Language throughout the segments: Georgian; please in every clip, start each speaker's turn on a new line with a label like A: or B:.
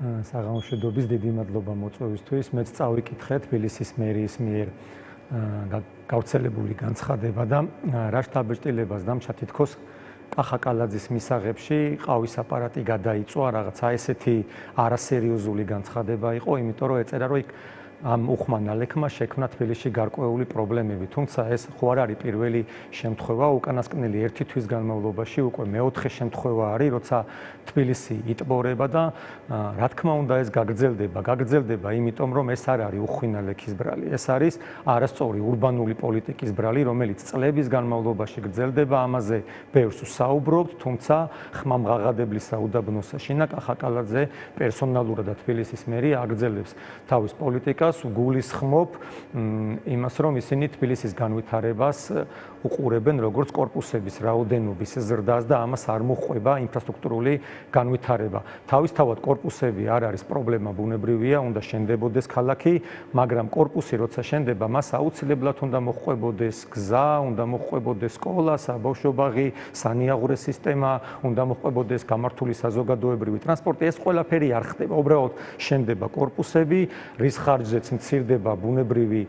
A: საღამოშვიდობის დიდი მადლობა მოწვევისთვის. მეც წავიკითხე თბილისის მერიის მიერ გავრცელებული განცხადება და რა შთაბეჭდილებას დამჩა თითქოს კახა კალაძის მისაღებში ყავის აპარატი გადაიწვა, რაღაცა ესეთი არასერიოზული განცხადება იყო, იმიტომ რომ ეწერა რომ იქ ამ უხმან ალექმა შექმნა თბილისში გარკვეული პრობლემები, თუმცა ეს ხო არ არის პირველი შემთხვევა, უკანასკნელი ერთი თვის განმავლობაში უკვე მეოთხე შემთხვევა არის, როცა თბილისი იტბორება და რა თქმა უნდა ეს გაგრძელდება, იმიტომ რომ ეს არ არის უხვინ ალექის ბრალი, ეს არის არასწორი ურბანული პოლიტიკის ბრალი, რომელიც წლების განმავლობაში გრძელდება, ამაზე ბევრს ვსაუბრობთ, თუმცა ხმამღაღადებლის საუდაბნო საშინა კახა კალაძე პერსონალურად და თბილისის მერია აგრძელებს თავის პოლიტიკას გულისხმობ იმას, რომ ისინი თბილისის განვითარებას უყურებენ როგორც კორპუსების რაოდენობის ზრდას და ამას არ მოჰყვება ინფრასტრუქტურული განვითარება. თავისთავად კორპუსები არ არის პრობლემა, ბუნებრივია, უნდა შენდებოდეს ქალაქი, მაგრამ კორპუსი როცა შენდება, მას აუცილებლად უნდა მოჰყვებოდეს გზა, უნდა მოჰყვებოდეს სკოლა, საბავშვო ბაღი, სანიაღვრე სისტემა, უნდა მოჰყვებოდეს გამართული საზოგადოებრივი ტრანსპორტი. ეს ყველაფერი არ ხდება. უბრალოდ შენდება კორპუსები, რის ხარჯზეც მცირდება ბუნებრივი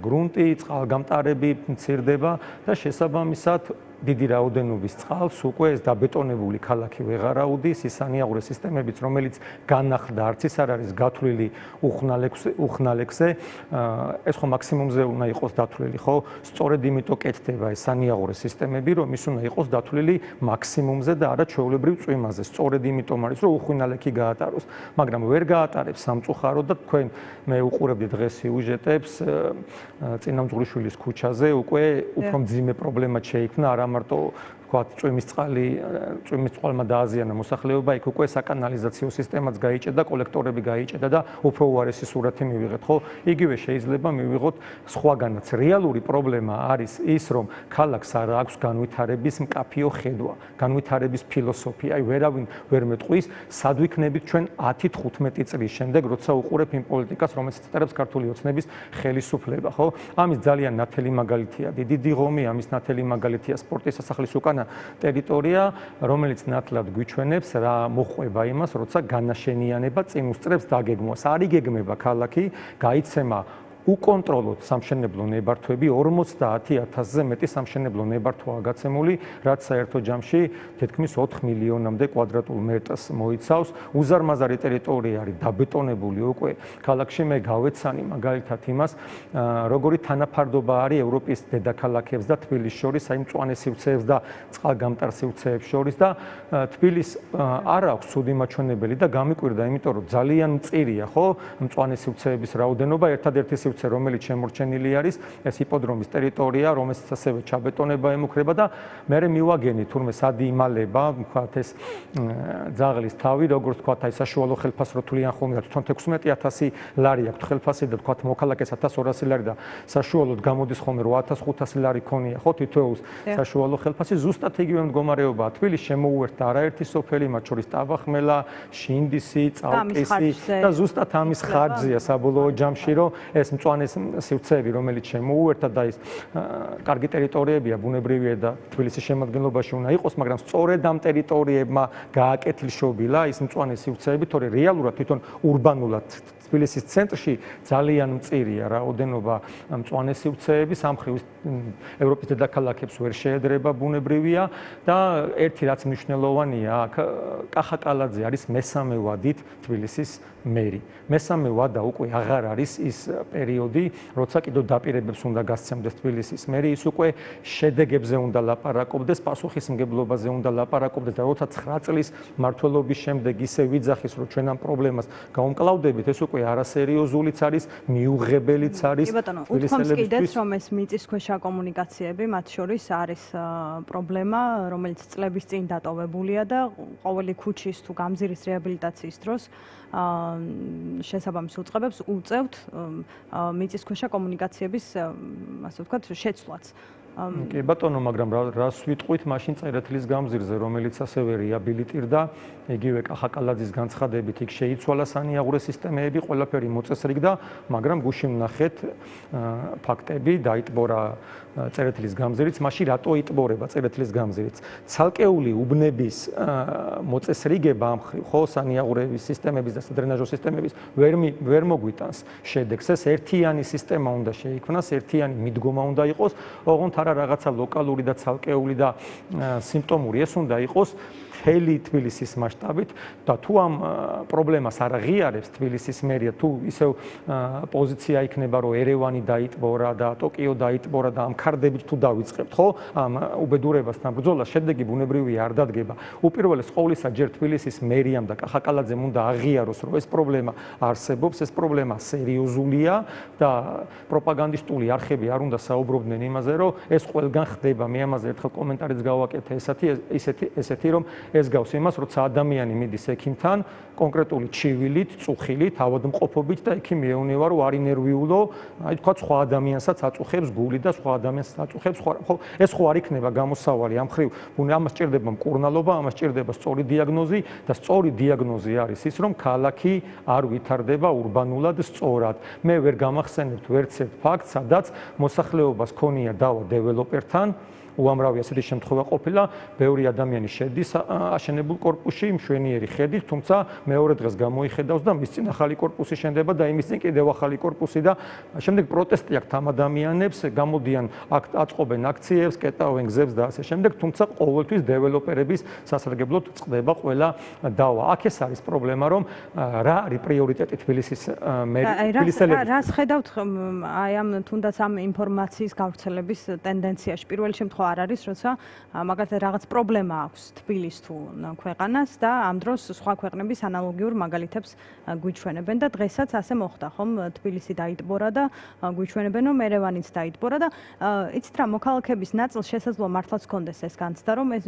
A: გრუნტი, წყალგამტარები მცირდება და შესაბამისად დიდი რაოდენობის წყალს უკვე ეს დაბეტონებული ქალაქი ვეღარ აუდის, ის სანიაღვრე სისტემებიც, რომელიც განახლდა, არც ის არ არის გათვლილი უხნალექზე, ეს ხო მაქსიმუმზე უნდა იყოს დათვლილი, ხო? სწორედ იმიტომ კეთდება ეს სანიაღვრე სისტემები, რომ ის უნდა იყოს დათვლილი მაქსიმუმზე და არა ჩვეულებრივ წვიმაზე. სწორედ იმიტომ არის, რომ უხნალექი გაატაროს, მაგრამ ვერ გაატარებს სამწუხაროდ და თქვენ მე უყურებდი დღეს სიუჟეტებს წინამძღვრიშვილის ქუჩაზე, უკვე უფრო მძიმე პრობლემა შეიქმნა, არა მარტო წვიმის წყალმა დააზიანა მოსახლეობა, იქ უკვე საკანალიზაციო სისტემაც გაიჭედა, კოლექტორები გაიჭედა და უფრო უარესი სურათი მივიღეთ, ხო? იგივე შეიძლება მივიღოთ სხვაგანაც. რეალური პრობლემა არის ის, რომ ქალაქს არ აქვს განვითარების მკაფიო ხედვა, განვითარების ფილოსოფია. აი ვერავინ ვერ მეტყვის, სად ვიქნებით ჩვენ 10-15 წლის შემდეგ, როცა უყურებ იმ პოლიტიკას, რომელიც წერებს ქართული ოცნების ხელისუფლება, ხო? ამის ძალიან ნათელი მაგალითია დიდი დიღომი, ამის ნათელი მაგალითია სპორტის სასახლის უკანა ტერიტორია, რომელიც ნათლად გვიჩვენებს რა მოჰყვება იმას, როცა განაშენიანება წინ უსწრებს დაგეგმვას. არ იგეგმება ქალაქი, გაიცემა უკონტროლოდ სამშენებლო ნებართვები, 50,000-ზე მეტი სამშენებლო ნებართვაა გაცემული, რაც საერთო ჯამში თითქმის 4 მილიონამდე კვადრატულ მეტრს მოიცავს. უზარმაზარი ტერიტორია არის დაბეტონებული უკვე ქალაქში. მე გავეცანი მაგალითად იმას, როგორი თანაფარდობა არის ევროპის დედაქალაქებს და თბილისს შორის, აი მწვანე სივრცეებს და წყალგამტარ სივრცეებს შორის და თბილისს არ აქვს ცუდი მაჩვენებელი და გამიკვირდა, იმიტომ რომ ძალიან მწირია, ხო, მწვანე სივრცეების რაოდენობა, ერთადერთი სივრცე, რომელიც შემორჩენილი არის, ეს იპოდრომის ტერიტორია, რომელსაც ასევე ჩაბეტონება ემუქრება და მე მივაგენი თურმე სად იმალება, ვთქვათ ეს ძაღლის თავი, როგორც ვთქვათ, აი საშუალო ხელფასს როთვლიან ხოლმე და თვითონ 16,000 ლარი აქვს ხელფასი და ვთქვათ მოქალაქეს 1,200 ლარი და საშუალოდ გამოდის ხოლმე 8,500 ლარი ქონია, ხო, თითოეულს საშუალო ხელფასი, ზუსტად იგივე მდგომარეობაა. თბილისს შემოუერთდა არაერთი სოფელი, მათ შორის ტაბახმელა, შინდისი, წალკისი და ზუსტად ამის ხარჯზეა საბოლოო ჯამში, რომ ეს მწვანე სივრცეები, რომელიც შემოუერთდა და ის კარგი ტერიტორიებია, ბუნებრივია და თბილისის შემადგენლობაში უნდა იყოს, მაგრამ სწორედ ამ ტერიტორიებმა გააკეთილშობილა ის მწვანე სივრცეები, თორე რეალურად თვითონ ურბანულად თბილისის ცენტრში ძალიან მწირია რაოდენობა მწვანე სივრცეები, სამხრივ ევროპის დედაქალაქებს ვერ შეედრება, ბუნებრივია და ერთი რაც მნიშვნელოვანია, აქ კახა კალაძე არის მესამე ვადით თბილისის მერი. მესამე ვადა უკვე აღარ არის ის პერიოდი, როცა კიდევ დაპირებებს უნდა გასცემდეს თბილისის მერი, ის უკვე შედეგებზე უნდა ლაპარაკობდეს, პასუხისმგებლობაზე უნდა ლაპარაკობდეს და როცა 9 წლის მმართველობის შემდეგ ისე ვიძახის, რომ ჩვენ ამ პრობლემას გაუმკლავდებით, ეს უკვე არასერიოზულიც არის, მიუღებელიც არის.
B: კი ბატონო, უთქვამს კიდეც, რომ ეს მიწისქვეშა კომუნიკაციები, მათ შორის არის პრობლემა, რომელიც წლების წინ დატოვებულია და ყოველი ქუჩის თუ გამზირის რეაბილიტაციის დროს შესაბამის უწყებებს უწევთ მიწისქვეშა კომუნიკაციების, ასე ვთქვათ, შეცვლაც.
A: კი ბატონო, მაგრამ რას ვიტყვით მაშინ წერეთლის გამზირზე, რომელიც ასევე რეაბილიტირდა, იგივე კახაკალაძის განცხადებით იქ შეიცვალა სანიაღურე სისტემები, ყველაფერი მოწესრიგდა, მაგრამ გუშინ ვნახეთ ფაქტები, დაიტბორა წერეთლის გამზირიც, მაშინ რატო იტბორება წერეთლის გამზირიც? ცალკეული უბნების მოწესრიგება ამ ხო სანიაღურების სისტემების და დრენაჟო სისტემების ვერ მოგვიტანს შედეგს. ეს ერთიანი სისტემა უნდა შეიქმნას, ერთიანი მიდგომა უნდა იყოს, ოღონდ არა რაღაცა ლოკალური და ცალკეული და სიმპტომური, ეს უნდა იყოს მთელი თბილისის მასშტაბით და თუ ამ პრობლემას არ აღიარებს თბილისის მერია, თუ ისევ პოზიცია იქნება, რომ ერევანი დაიტბორა და ტოკიო დაიტბორა და ამ ქარდებით თუ დავიწყებთ, ხო? ამ უბედურებასთან ბრძოლას, შედეგი ბუნებრივია არ დადგება. უპირველეს ყოვლისა, ჯერ თბილისის მერიამ და კახაკალაძემ უნდა აღიაროს, რომ ეს პრობლემა არსებობს, ეს პრობლემა სერიოზულია და პროპაგანდისტული არხები არ უნდა საუბრობდნენ იმაზე, რომ ეს ყველგან ხდება. მე ამაზე ერთხელ კომენტარიც გავაკეთე, ესეთი რომ ეს გავს იმას, როცა ადამიანი მიდის ექიმთან, კონკრეტული ჩივილით, წუხილით, ავადმყოფობით და ექიმი ეუბნება, რომ არ ინერვიულო, აი თქვა სხვა ადამიანსაც აწუხებს გული და სხვა ადამიანსაც აწუხებს სხვა, ხო, ეს ხო არ იქნება გამოსავალი ამ ხრივ. ამას ჭირდება მკურნალობა, ამას ჭირდება სწორი დიაგნოზი და სწორი დიაგნოზი არის ის, რომ ქალაქი არ ვითარდება ურბანულად სწორად. მე ვერ გამახსენებთ ვერც ერთ ფაქტს, სადაც მოსახლეობას ქონია დავა დეველოპერთან, უამრავი ასეთი შემთხვევა ყოფილა, ბევრი ადამიანი შედის აშენებულ კორპუსში, მშვენიერი ხედით, თუმცა მეორე დღეს გამოიხედავს და მის წინ ახალი კორპუსი შენდება და იმის წინ კიდევ ახალი კორპუსი და შემდეგ პროტესტი აქვს ამ ადამიანებს, გამოდიან აწყობენ აქციებს, კეტავენ გზებს და ასე შემდეგ, თუმცა ყოველთვის დეველოპერების სასარგებლოდ წყდება ყველა დავა. აქ ეს არის პრობლემა, რომ რა არის პრიორიტეტი თბილისის თბილისელების.
B: რას ხედავთ აი ამ თუნდაც ამ ინფორმაციის გავრცელების ტენდენციაში? პირველ შემთხვევაში არ არის, როცა მაგალითად რაღაც პრობლემა აქვს თბილის თუ ქვეყანას და ამ დროს სხვა ქვეყნების ანალოგიურ მაგალითებს გვიჩვენებენ და დღესაც ასე მოხდა, ხომ? თბილისი დაიტბორა და გვიჩვენებენ, რომ ერევანიც დაიტბორა და იცით რა, მოქალაქეების ნაწილს შესაძლოა მართლაც ჰქონდეს ეს განცდა, რომ ეს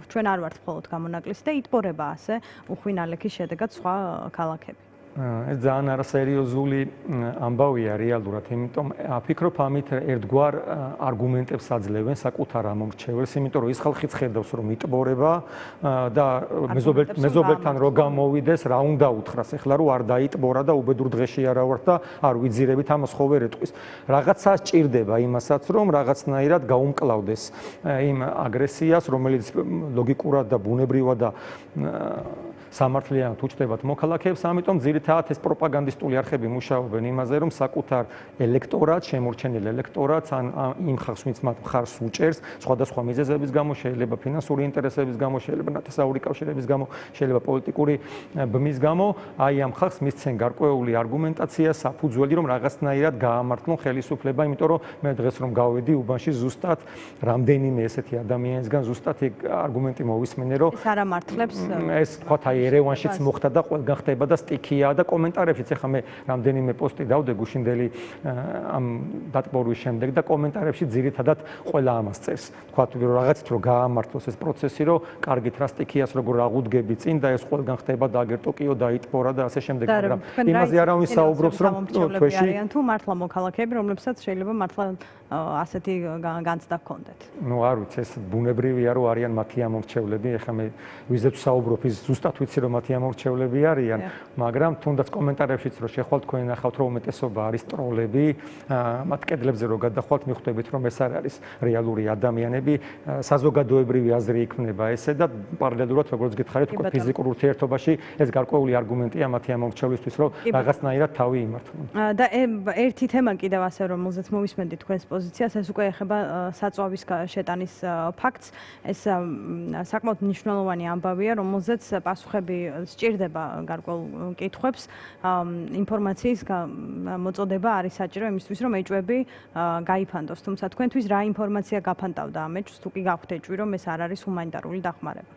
B: ჩვენ არ ვართ მხოლოდ გამონაკლისი და იტბორება ასე უხვინალექის შედეგად სხვა ქალაქები.
A: ეს ძალიან არასერიოზული ამბავია რეალურად, იმიტომ ვფიქრობ ამით ერთგვარ არგუმენტებს აძლევენ საკუთარ ამომრჩეველს, იმიტომ რომ ის ხალხიც ხედავს რომ იტბორება და მეზობელთან რო გამოვიდეს, რა უნდა უთხრას, ეხლა რომ არ დაიტბორა და უბედურ დღეში არა ვარ და არ ვიძირებით, ამას ხო ვერ ეტყვის. რაღაცა სჭირდება იმასაც, რომ რაღაცნაირად გაუმკლავდეს იმ აგრესიას, რომელიც ლოგიკურად და ბუნებრივად და სამართლიანად უჩნდებათ მოქალაქეებს, ამიტომ ძირითადად ეს პროპაგანდისტული არხები მუშაობენ იმაზე, რომ საკუთარ ელექტორატს, შემორჩენილ ელექტორატს ან იმ ხალხს, ვინც მათ მხარს უჭერს, სხვადასხვა მიზეზების გამო, შეიძლება ფინანსური ინტერესების გამო, შეიძლება ნათესაური კავშირების გამო, შეიძლება პოლიტიკური ბმის გამო, აი ამ ხალხს მისცენ გარკვეული არგუმენტაცია, საფუძველი, რომ რაღაცნაირად გაამართლონ ხელისუფლება, იმიტომ რომ მე დღეს რომ გავედი უბანში ზუსტად რამდენიმე ესეთი ადამიანისგან ზუსტად არგუმენტი მოვისმენე, რომ
B: ეს არ ამართლებს
A: ეს თქვა აი ერევანშიც მოხდა და ყველგან ხდება და სტიქია და კომენტარებშიც ეხლა მე რამდენიმე პოსტი დავდე გუშინდელი ამ დატბორვის შემდეგ და კომენტარებში ძირითადად ყველა ამას წერს. თქვა რომ რაღაცით რომ გაამართლოს ეს პროცესი, რომ კარგით რა სტიქიას როგორ აღუდგები წინ და ეს ყველგან ხდება და აგერ ტოკიო დაიტბორა და ასე შემდეგ, მაგრამ იმაზე არავინ საუბრობს, რომ თვეში
B: არიან თუ მართლა მოქალაქეები, რომლებსაც შეიძლება მართლა ასეთი განცდა ჰქონდეთ.
A: ნუ არ ვიცი, ეს ბუნებრივია რომ არიან მათი ამორჩევლები, ეხლა მე ვიზეთ საუბრობ, ის ზუსტად ვიცი რომ მათი ამორჩევლები არიან, მაგრამ თუნდაც კომენტარებშიც რომ შეხვალ თქვენ ნახავთ რომ უმეტესობა არის ტროლები, მათ კედლებზე რომ გადახვალთ მიხვდებით რომ ეს არ არის რეალური ადამიანები, საზოგადოებრივი აზრი იქნება ესე და პარალელურად როგორც გითხარით უკვე ფიზიკურ ურთიერთობაში ეს გარკვეული არგუმენტია მათი ამორჩევლისთვის რომ რაღაცნაირად თავი იმართონ.
B: და ერთი თემა კიდევ ასე რომელზეც მოვისმენდი თქვენს პოზიციას, ეს უკვე ეხება საწვავის შეტანის ფაქტს. ეს საკმაოდ მნიშვნელოვანი ამბავია, რომელზეც პასუხები სჭირდება გარკვეულ კითხვებს. ინფორმაციის მოწოდება არის საჭირო იმისთვის, რომ ეჭვები გაიფანტოს. თუმცა თქვენთვის რა ინფორმაცია გაფანტავდა ამ ეჭვს, თუ კი გაქვთ ეჭვი, რომ ეს არ არის ჰუმანიტარული დახმარება?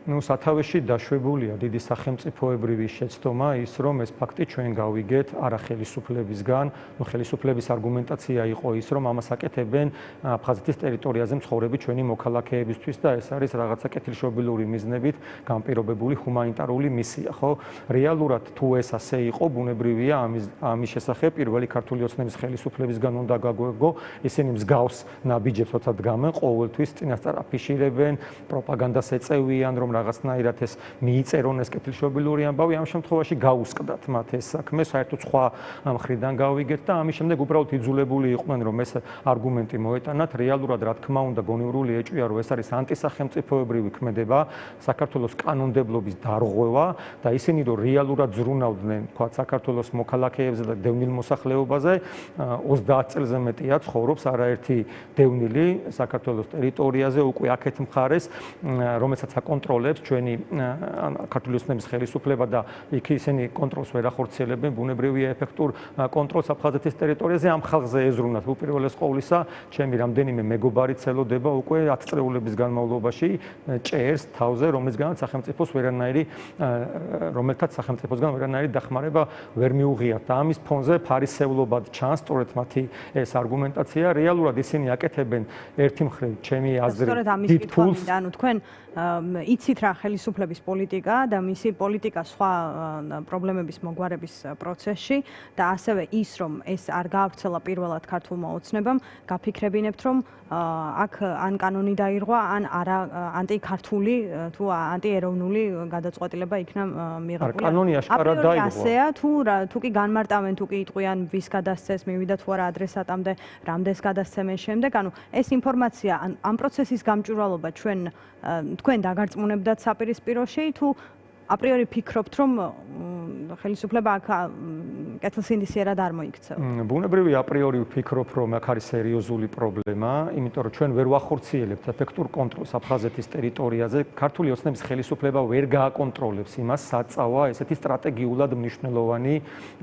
A: სათავეში დაშვებულია დიდი სახელმწიფოებრივი შეცდომა ის, რომ ეს ფაქტი ჩვენ გავიგეთ არახელისუფლებისგან. ხელისუფლების არგუმენტაცია იყო ის, რომ ამას აკეთებენ აფხაზეთის ტერიტორიაზე მცხოვრები ჩვენი მოქალაქეებისთვის და ეს არის რაღაცა კეთილშობილური მიზნებით განპირობებული ჰუმანიტარული მისია, ხო? რეალურად თუ ეს ასე იყო, ბუნებრივია ამის შესახებ პირველი ქართული ოცნების ხელისუფლებისგან უნდა გაგვეგო, ისინი მსგავს ნაბიჯებს როცა დგამენ, ყოველთვის წინასწარ აფიშირებენ, პროპაგანდას ეწევიან, რომ რაღაცნაირად ეს მიიწერონ ეს კეთილშობილური ამბავი, ამ შემთხვევაში გაუსკდათ მათ ეს საქმე, საერთოდ სხვა მხრიდან გავიგეთ და ამის შემდეგ უბრალოდ იძულებული იყვნენ, რომ ეს არგუმენტი მოეტანათ. რეალურად, რა თქმა უნდა, გონივრული ეჭვია, რომ ეს არის ანტისახელმწიფოებრივი ქმედება, საქართველოს კანონმდებლობის დარღვევა და ისინი რომ რეალურად ზრუნავდნენ, თქვა, საქართველოს მოქალაქეებზე და დევნილ მოსახლეობაზე, 30 წელზე მეტია ცხოვრობს არაერთი დევნილი საქართველოს ტერიტორიაზე, უკვე აქეთ მხარეს, რომელსაც აკონტროლებს ჩვენი ქართული ოცნების ხელისუფლება და იქ ისინი კონტროლს ვერ ახორციელებენ, ბუნებრივია ეფექტურ კონტროლს აფხაზეთის ტერიტორიაზე ამ ხალხზე ეზრუნათ უპირველეს ყოვლისა, ჩემი რამდენიმე მეგობარი ცელოდება უკვე 10 წლეულების განმავლობაში ჭერს თავზე, რომელთაც სახელმწიფოსგან ვერანაირი დახმარება ვერ მიუღიათ და ამის ფონზე ფარისევლობად ჩანს სწორედ მათი ეს არგუმენტაცია. რეალურად ისინი აკეთებენ ერთი მხრივ ჩემი აზრით დიდ ფულს.
B: ანუ თქვენ იცით რა ხელისუფლების პოლიტიკა და მისი პოლიტიკა სხვა პრობლემების მოგვარების პროცესში და ასევე ის რომ ეს არ გაავრცელა პირველად ქართულმა ოცნებამ, გაფიქრებინებთ რომ აქ ან კანონი დაირღვა, ან არა ანტიქართული თუ ანტიეროვნული გადაწყვეტილება იქნა მიღებული.
A: კანონი აშკარად დაირღვა.
B: ასეა თუ კი განმარტავენ, თუ კი იტყვიან ვის გადასცეს, მივიდა თუ არა ადრესატამდე, რამდენს გადასცემენ შემდეგ, ანუ ეს ინფორმაცია ამ პროცესის გამჭვირვალობა თქვენ დაგარწმუნებდათ საპირისპიროში თუ აპრიორი ფიქრობთ, რომ ხელისუფლება აქ კეთილსინდისიერად არ მოიქცევა?
A: ბუნებრივია აპრიორი ვფიქრობ, რომ აქ არის სერიოზული პრობლემა, იმიტომ რომ ჩვენ ვერ ვახორციელებთ ეფექტურ კონტროლს აფხაზეთის ტერიტორიაზე. ქართული ოცნების ხელისუფლება ვერ გააკონტროლებს იმას, საწავა ესეთი სტრატეგიულად მნიშვნელოვანი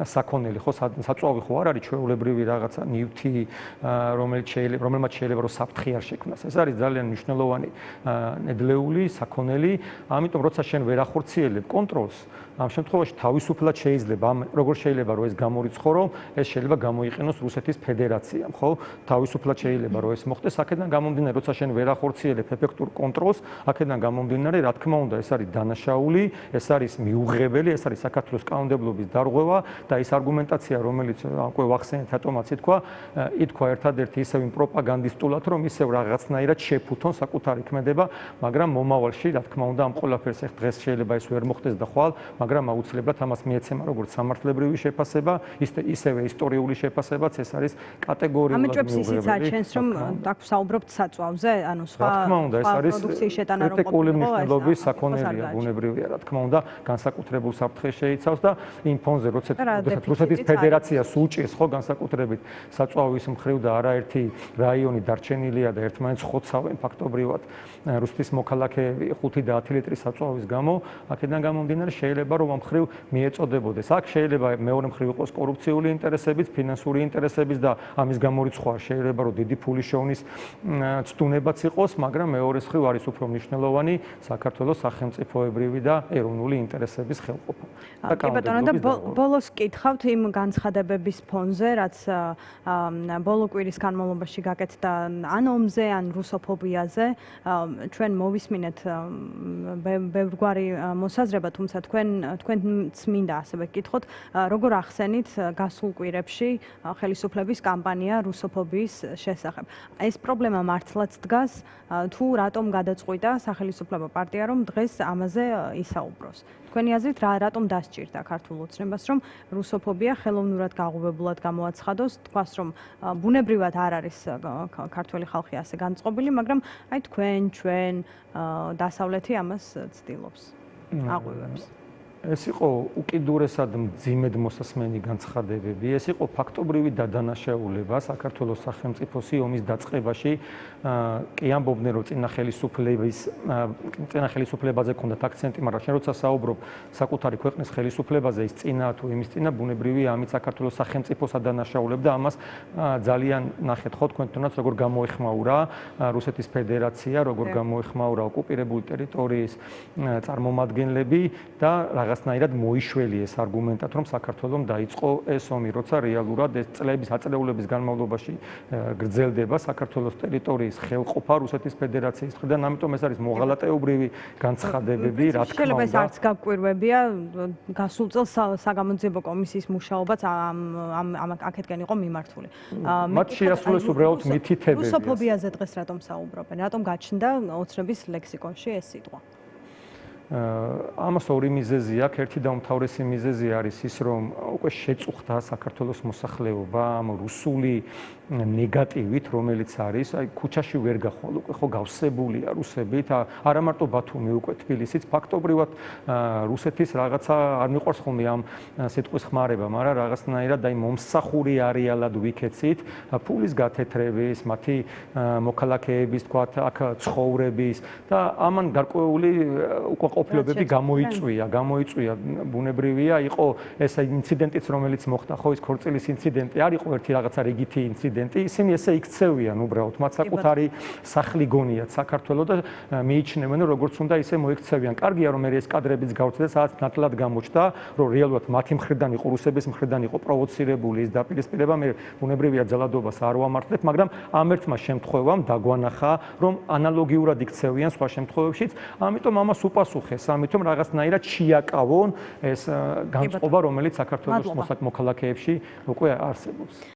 A: საქონელი, ხო, საწვავი ხო არ არის ჩვეულებრივი რაღაცა ნივთი, რომელმაც შეიძლება რომ საფრთხე არ შექმნას. ეს არის ძალიან მნიშვნელოვანი ნედლეული საქონელი, ამიტომ როცა შენ ვერ ახორციელებ კონტროლს, ამ შემთხვევაში თავისუფლად შეიძლება, როგორ შეიძლება რომ ეს გამორიცხო, რომ ეს შეიძლება გამოიყენოს რუსეთის ფედერაციამ, ხო? თავისუფლად შეიძლება რომ ეს მოხდეს, აქედან გამომდინარე, როცა შენ ვერ ახორციელებ ეფექტურ კონტროლს, აქედან გამომდინარე, რა თქმა უნდა, ეს არის დანაშაული, ეს არის მიუღებელი, ეს არის საქართველოს კანონმდებლობის დარღვევა და ის არგუმენტაცია, რომელიც უკვე ვახსენეთ რატომაც ითქვა ერთადერთი ისევ იმ პროპაგანდისტულად, რომ ისევ რაღაცნაირად შეფუთონ საკუთარი ქმედება, მაგრამ მომავალში, რა თქმა უნდა, ამ ყველაფერს ახ დღეს შეიძლება ეს ვერ მოხდეს და ხვალ, მაგრამ აუცილებლად ამას მიეცემა როგორც სამართლებრივი შეფასება, ისევე ისტორიული შეფასებაც, ეს არის კატეგორიულად მიუღებელი.
B: ამიჩებს ისიც აჩენს, რომ აქ საუბრობთ საწვავზე, ანუ სხვა პროდუქციის შეტანა რომ
A: კრიტიკული მნიშვნელობის საქონელია, ბუნებრივია, რა თქმა უნდა, განსაკუთრებულ საფრთხეს შეიცავს და იმ ფონზე, როდესაც რუსეთის ფედერაციას უჭირს, ხო, განსაკუთრებით საწვავის მხრივ და არაერთი რაიონი დარჩენილია და ერთმანეთს ხოცავენ ფაქტობრივად რუსეთის მოქალაქეები 5 და 10 ლიტრის საწვავის გამო, აქედან გამომდინარე შეიძლება რომ ამ მხრივ მიეწოდებოდეს. აქ შეიძლება მეორე მხრივ იყოს კორუფციული ინტერესებიც, ფინანსური ინტერესებიც და ამის გამორიცხვა შეიძლება რომ დიდი ფულის შოვნის ცდუნებაც იყოს, მაგრამ მეორე მხრივ არის უფრო მნიშვნელოვანი საქართველოს სახელმწიფოებრივი და ეროვნული ინტერესების ხელყოფა.
B: კი ბატონო, და ბოლოს კითხავთ იმ განცხადებების ფონზე, რაც ბოლო კვირის განმავლობაში გაკეთდა ან ომზე, ან რუსოფობიაზე, ჩვენ მოვისმინეთ ბევრგვარი მოსაზრება, თუმცა თქვენც მინდა ასევე გკითხოთ, როგორ ახსენით გასულ კვირებში ხელისუფლების კამპანია რუსოფობიის შესახებ. ეს პრობლემა მართლაც დგას, თუ რატომ გადაწყვიტა სახელისუფლებო პარტია, რომ დღეს ამაზე ისაუბროს? თქვენი აზრით, რატომ დასჭირდა ქართულ ოცნებას, რომ რუსოფობია ხელოვნურად გაღვივებულად გამოაცხადოს, თქვას, რომ ბუნებრივად არ არის ქართველი ხალხი ასე განწყობილი, მაგრამ ჩვენ დასავლეთი ამას ცდილობს, აღვივებს.
A: ეს იყო უკიდურესად მძიმედ მოსასმენი განცხადებები, ეს იყო ფაქტობრივი დადანაშაულება საქართველოს სახელმწიფოსი ომის დაწყებაში. კი ამბობდნენ, რომ წინა ხელისუფლებაზე ქონდათ აქცენტი, მაგრამ შენ როცა საუბრობ საკუთარი ქვეყნის ხელისუფლებაზე, ის წინა თუ იმის წინა, ბუნებრივია, ამით საქართველოს სახელმწიფოს ადანაშაულებდა. ამას ძალიან ნახეთ ხო თქვენ თუნდაც როგორ გამოეხმაურა რუსეთის ფედერაცია, როგორ გამოეხმაურა ოკუპირებული ტერიტორიის წარმომადგენლები და რაღაცნაირად მოიშველია ეს არგუმენტად, რომ საქართველოს დაიწყო ეს ომი, როცა რეალურად ეს წლების აწლეულების განმავლობაში გრძელდება საქართველოს ტერიტორიის ხელყოფა რუსეთის ფედერაციის მხრიდან, ამიტომ ეს არის მოღალატეობრივი განცხადებები, რა თქმა უნდა.
B: შეიძლება ეს არც გაგვკვირვებია, გასულ წელს საგამოძიებო კომისიის მუშაობაც აქეთკენ იყო მიმართული.
A: მათ შეასრულეს უბრალოდ მითითებები.
B: რუსოფობიაზე დღეს რატომ საუბრობენ? რატომ გაჩნდა ოცნების ლექსიკონში ეს სიტყვა?
A: ამას ორი მიზეზი აქვს. ერთი და უმთავრესი მიზეზი არის ის, რომ უკვე შეწუხდა საქართველოს მოსახლეობა ამ რუსული ნეგატივით, რომელიც არის, აი ქუჩაში ვერ გახვალ, უკვე ხო გავსებულია რუსებით, არა მარტო ბათუმი, უკვე თბილისიც, ფაქტობრივად რუსეთის რაღაცა არ მიყვარს ხოლმე ამ სიტყვის ხმარება, მაგრამ რაღაცნაირად აი მომსახური არეალად ვიქეცით, ფულის გათეთრების, მათი მოქალაქეების, თქვათ, აქ ცხოვრების და ამან გარკვეული უკმაყოფილებები გამოიწვია, ბუნებრივია, იყო ეს ინციდენტიც, რომელიც მოხდა, ხო ის ქორწილის ინციდენტი, არ იყო ერთი რაღაცა რიგითი ინციდენტი, ისინი ესე იქცევიან უბრალოდ, მათ საკუთარი სახლი გონიათ საქართველოს და მიიჩნევენ, რომ როგორც უნდა ისე მოიქცევიან. კარგია, რომ ეს კადრებიც გავწდა, სადაც ნათლად გამოჩნდა, რომ რეალურად მათი მხრიდან იყო, რუსების მხრიდან იყო პროვოცირებული ეს დაპირისპირება, მე ბუნებრივია ძალადობას არ ვამართლებ, მაგრამ ამ ერთმა შემთხვევამ დაგვანახა, რომ ანალოგიურად იქცევიან სხვა შემთხვევებშიც, ამიტომ ამას უპასუხეს, ამიტომ რაღაცნაირად შეაკავონ ეს განწყობა, რომელიც საქართველოს მოქალაქეებში უკვე არსებობს.